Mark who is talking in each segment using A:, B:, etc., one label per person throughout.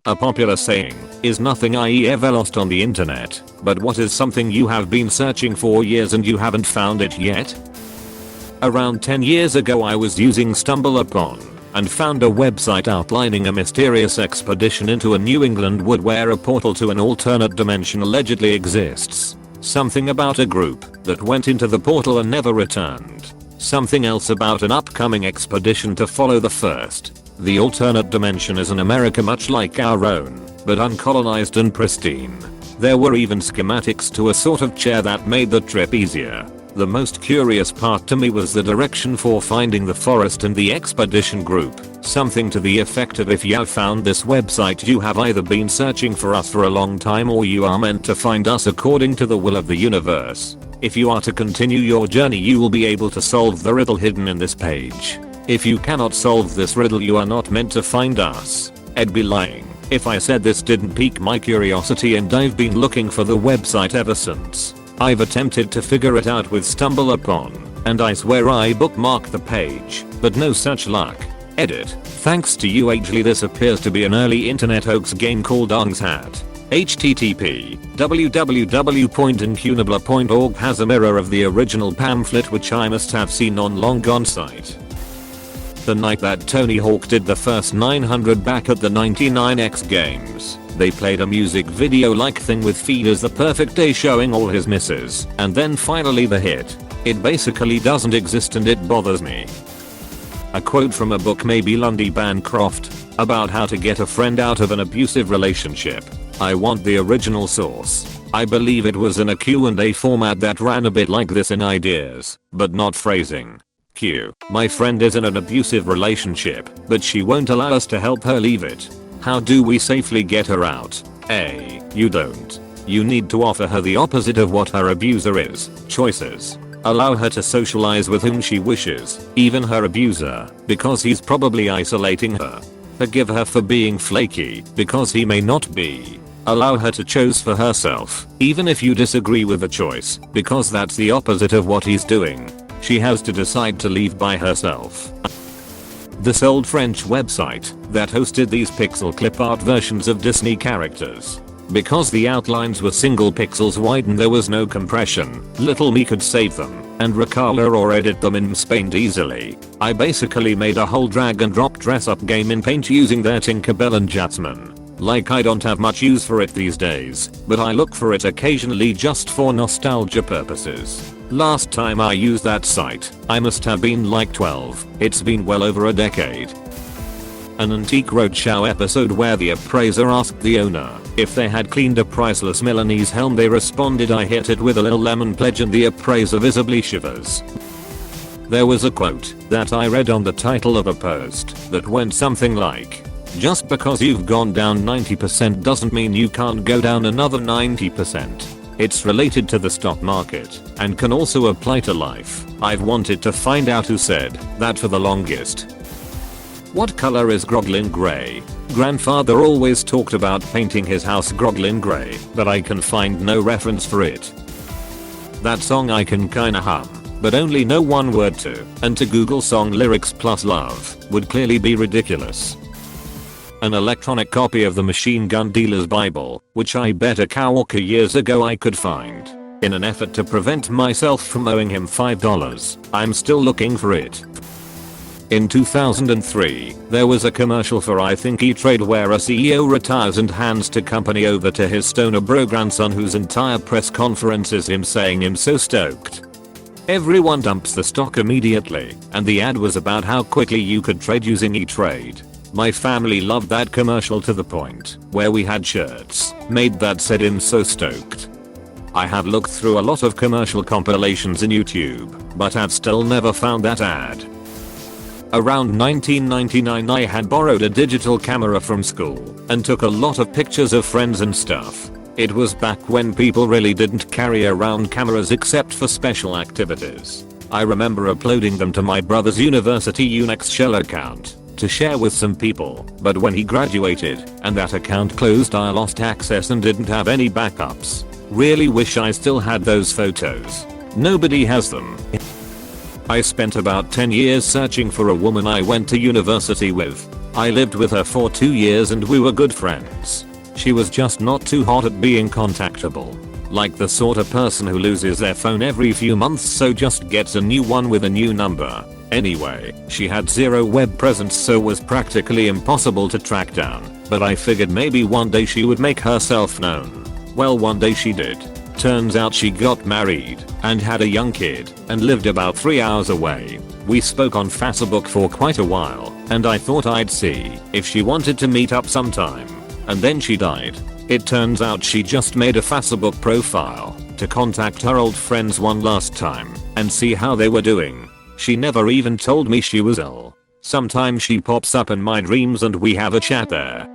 A: A popular saying is nothing I ever lost on the internet, but what is something you have been searching for years and you haven't found it yet? Around 10 years ago I was using StumbleUpon and found a website outlining a mysterious expedition into a New England wood where a portal to an alternate dimension allegedly exists. Something about a group that went into the portal and never returned. Something else about an upcoming expedition to follow the first. The alternate dimension is an America much like our own, but uncolonized and pristine. There were even schematics to a sort of chair that made the trip easier. The most curious part to me was the direction for finding the forest and the expedition group. Something to the effect of, if you have found this website you have either been searching for us for a long time or you are meant to find us according to the will of the universe. If you are to continue your journey you will be able to solve the riddle hidden in this page. If you cannot solve this riddle you are not meant to find us. I'd be lying if I said this didn't pique my curiosity, and I've been looking for the website ever since. I've attempted to figure it out with StumbleUpon, and I swear I bookmarked the page, but no such luck. Edit. Thanks to you Agely, this appears to be an early internet hoax game called Hat. http www.incunabla.org has a mirror of the original pamphlet which I must have seen on long gone site. The night that Tony Hawk did the first 900 back at the 99X games, they played a music video like thing with feed as the perfect day showing all his misses, and then finally the hit. It basically doesn't exist and it bothers me. A quote from a book, maybe Lundy Bancroft, about how to get a friend out of an abusive relationship. I want the original source. I believe it was in a Q&A format that ran a bit like this in ideas, but not phrasing. Q. My friend is in an abusive relationship, but she won't allow us to help her leave it. How do we safely get her out? A. You don't. You need to offer her the opposite of what her abuser is. Choices. Allow her to socialize with whom she wishes, even her abuser, because he's probably isolating her. Forgive her for being flaky, because he may not be. Allow her to choose for herself, even if you disagree with the choice, because that's the opposite of what he's doing. She has to decide to leave by herself. This old French website that hosted these pixel clip art versions of Disney characters. Because the outlines were single pixels wide and there was no compression, little me could save them and recolor or edit them in Paint easily. I basically made a whole drag and drop dress up game in Paint using their Tinkerbell and Jasmine. Like, I don't have much use for it these days, but I look for it occasionally just for nostalgia purposes. Last time I used that site, I must have been like 12. It's been well over a decade. An Antique Roadshow episode where the appraiser asked the owner if they had cleaned a priceless Milanese helm. They responded, I hit it with a little lemon pledge, and the appraiser visibly shivers. There was a quote that I read on the title of a post that went something like, just because you've gone down 90% doesn't mean you can't go down another 90%. It's related to the stock market and can also apply to life. I've wanted to find out who said that for the longest. What color is Groglin Grey? Grandfather always talked about painting his house Groglin Grey, but I can find no reference for it. That song I can kinda hum, but only know one word to, and to Google song lyrics plus love would clearly be ridiculous. An electronic copy of the Machine Gun Dealer's Bible, which I bet a coworker years ago I could find. In an effort to prevent myself from owing him $5, I'm still looking for it. In 2003, there was a commercial for I think E-Trade where a CEO retires and hands the company over to his stoner bro grandson, whose entire press conference is him saying I'm so stoked. Everyone dumps the stock immediately, and the ad was about how quickly you could trade using E-Trade. My family loved that commercial to the point where we had shirts made that said I'm so stoked. I have looked through a lot of commercial compilations in YouTube, but I've still never found that ad. Around 1999 I had borrowed a digital camera from school and took a lot of pictures of friends and stuff. It was back when people really didn't carry around cameras except for special activities. I remember uploading them to my brother's university Unix shell account to share with some people, but when he graduated and that account closed I lost access and didn't have any backups. Really wish I still had those photos. Nobody has them. I spent about 10 years searching for a woman I went to university with. I lived with her for 2 years and we were good friends. She was just not too hot at being contactable. Like the sort of person who loses their phone every few months so just gets a new one with a new number. Anyway, she had zero web presence so was practically impossible to track down, but I figured maybe one day she would make herself known. Well, one day she did. Turns out she got married and had a young kid and lived about 3 hours away. We spoke on Facebook for quite a while and I thought I'd see if she wanted to meet up sometime. And then she died. It turns out she just made a Facebook profile to contact her old friends one last time and see how they were doing. She never even told me she was ill. Sometimes she pops up in my dreams and we have a chat there.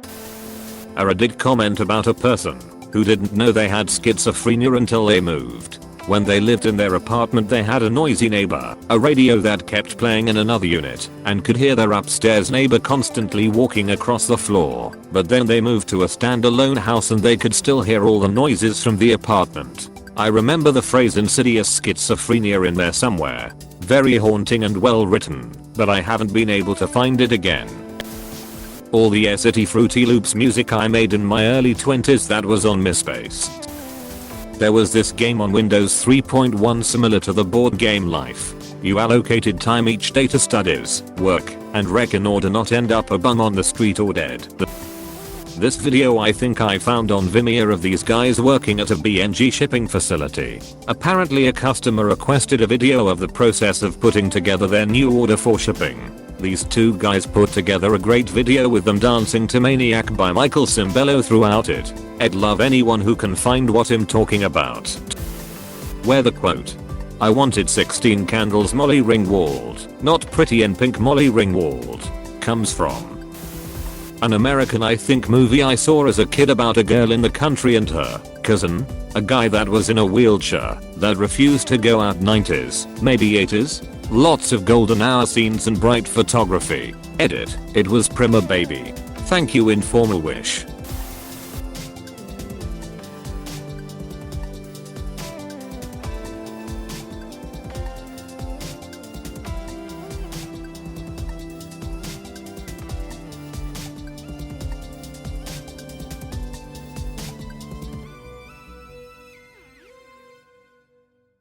A: A Reddit comment about a person who didn't know they had schizophrenia until they moved. When they lived in their apartment they had a noisy neighbor, a radio that kept playing in another unit, and could hear their upstairs neighbor constantly walking across the floor. But then they moved to a standalone house and they could still hear all the noises from the apartment. I remember the phrase insidious schizophrenia in there somewhere. Very haunting and well written, but I haven't been able to find it again. All the City Fruity Loops music I made in my early 20s that was on MySpace. There was this game on Windows 3.1 similar to the board game Life. You allocated time each day to studies, work, and rec in order not end up a bum on the street or dead. This video I think I found on Vimeo of these guys working at a BNG shipping facility. Apparently a customer requested a video of the process of putting together their new order for shipping. These two guys put together a great video with them dancing to Maniac by Michael Cimbello throughout it. I'd love anyone who can find what I'm talking about. Where the quote, "I wanted 16 candles Molly Ringwald, not pretty and pink Molly Ringwald," comes from. An American I think movie I saw as a kid about a girl in the country and her cousin, a guy that was in a wheelchair that refused to go out 90s, maybe 80s. Lots of golden hour scenes and bright photography. Edit, it was Prima Baby. Thank you informal wish.